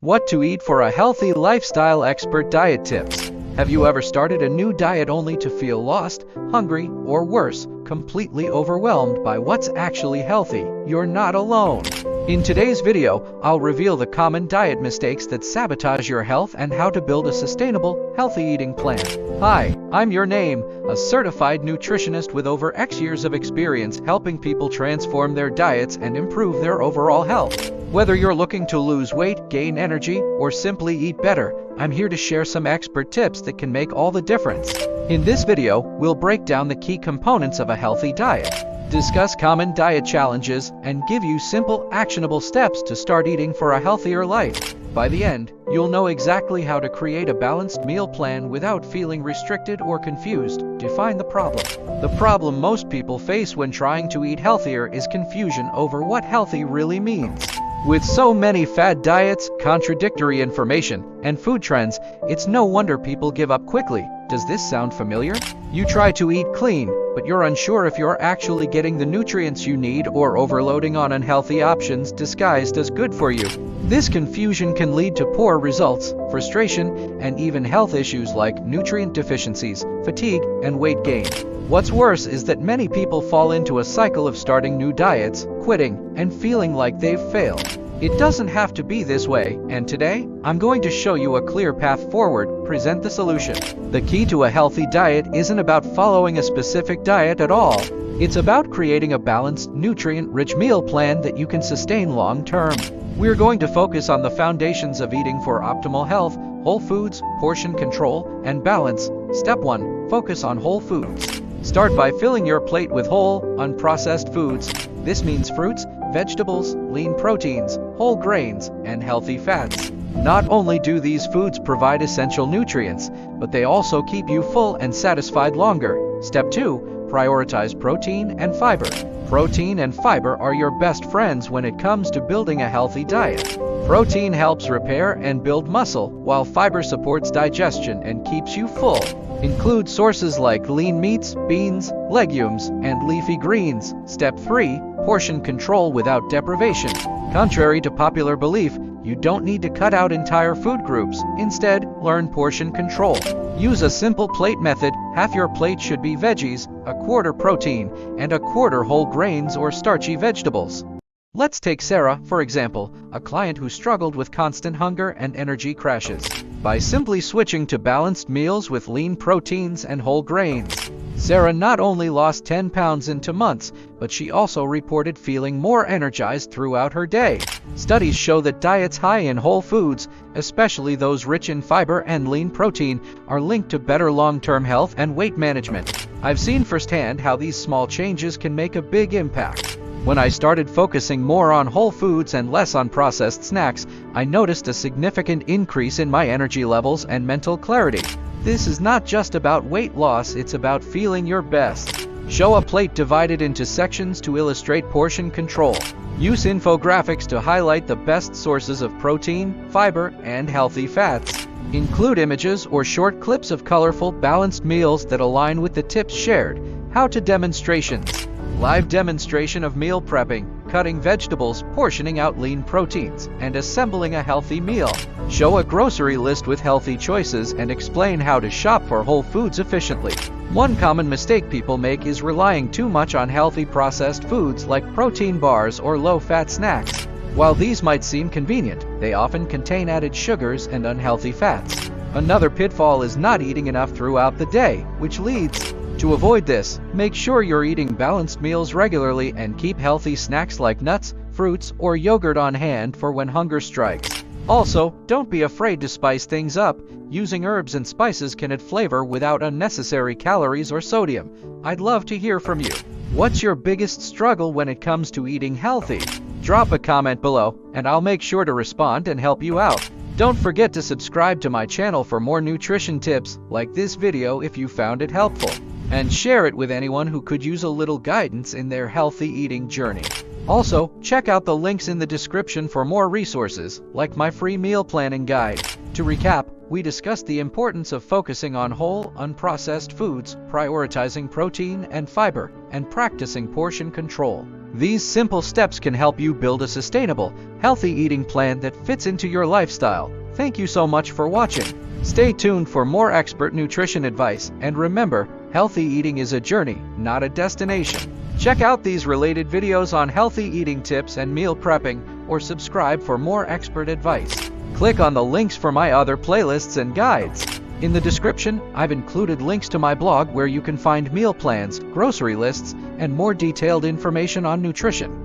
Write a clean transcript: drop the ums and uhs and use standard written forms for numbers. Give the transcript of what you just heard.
What to eat for a healthy lifestyle expert diet tips. Have you ever started a new diet only to feel lost, hungry, or worse, completely overwhelmed by what's actually healthy? You're not alone. In today's video, I'll reveal the common diet mistakes that sabotage your health and how to build a sustainable, healthy eating plan. Hi, I'm Your Name, a certified nutritionist with over X years of experience helping people transform their diets and improve their overall health. Whether you're looking to lose weight, gain energy, or simply eat better, I'm here to share some expert tips that can make all the difference. In this video, we'll break down the key components of a healthy diet, discuss common diet challenges, and give you simple, actionable steps to start eating for a healthier life. By the end, you'll know exactly how to create a balanced meal plan without feeling restricted or confused. Define the problem. The problem most people face when trying to eat healthier is confusion over what healthy really means. With so many fad diets, contradictory information, and food trends, it's no wonder people give up quickly. Does this sound familiar? You try to eat clean, but you're unsure if you're actually getting the nutrients you need or overloading on unhealthy options disguised as good for you. This confusion can lead to poor results, frustration, and even health issues like nutrient deficiencies, fatigue, and weight gain. What's worse is that many people fall into a cycle of starting new diets, quitting, and feeling like they've failed. It doesn't have to be this way, and today, I'm going to show you a clear path forward, present the solution. The key to a healthy diet isn't about following a specific diet at all. It's about creating a balanced, nutrient-rich meal plan that you can sustain long-term. We're going to focus on the foundations of eating for optimal health: whole foods, portion control, and balance. Step 1. Focus on whole foods. Start by filling your plate with whole, unprocessed foods. This means fruits, vegetables, lean proteins, whole grains, and healthy fats. Not only do these foods provide essential nutrients, but they also keep you full and satisfied longer. Step 2. Prioritize protein and fiber. Protein and fiber are your best friends when it comes to building a healthy diet. Protein helps repair and build muscle, while fiber supports digestion and keeps you full. Include sources like lean meats, beans, legumes, and leafy greens. Step 3. Portion control without deprivation. Contrary to popular belief, you don't need to cut out entire food groups. Instead, learn portion control. Use a simple plate method. Half your plate should be veggies, a quarter protein, and a quarter whole grains or starchy vegetables. Let's take Sarah, for example, a client who struggled with constant hunger and energy crashes. By simply switching to balanced meals with lean proteins and whole grains, Sarah not only lost 10 pounds in 2 months, but she also reported feeling more energized throughout her day. Studies show that diets high in whole foods, especially those rich in fiber and lean protein, are linked to better long-term health and weight management. I've seen firsthand how these small changes can make a big impact. When I started focusing more on whole foods and less on processed snacks, I noticed a significant increase in my energy levels and mental clarity. This is not just about weight loss, it's about feeling your best. Show a plate divided into sections to illustrate portion control. Use infographics to highlight the best sources of protein, fiber, and healthy fats. Include images or short clips of colorful, balanced meals that align with the tips shared. How to demonstrations. Live demonstration of meal prepping, cutting vegetables, portioning out lean proteins, and assembling a healthy meal. Show a grocery list with healthy choices and explain how to shop for whole foods efficiently. One common mistake people make is relying too much on healthy processed foods like protein bars or low-fat snacks. While these might seem convenient, they often contain added sugars and unhealthy fats. Another pitfall is not eating enough throughout the day, which leads to avoid this. Make sure you're eating balanced meals regularly and keep healthy snacks like nuts, fruits, or yogurt on hand for when hunger strikes. Also, don't be afraid to spice things up. Using herbs and spices can add flavor without unnecessary calories or sodium. I'd love to hear from you. What's your biggest struggle when it comes to eating healthy? Drop a comment below, and I'll make sure to respond and help you out. Don't forget to subscribe to my channel for more nutrition tips, like this video if you found it helpful, and share it with anyone who could use a little guidance in their healthy eating journey. Also, check out the links in the description for more resources, like my free meal planning guide. To recap, we discussed the importance of focusing on whole, unprocessed foods, prioritizing protein and fiber, and practicing portion control. These simple steps can help you build a sustainable, healthy eating plan that fits into your lifestyle. Thank you so much for watching. Stay tuned for more expert nutrition advice, and remember, healthy eating is a journey, not a destination. Check out these related videos on healthy eating tips and meal prepping, or subscribe for more expert advice. Click on the links for my other playlists and guides. In the description, I've included links to my blog where you can find meal plans, grocery lists, and more detailed information on nutrition.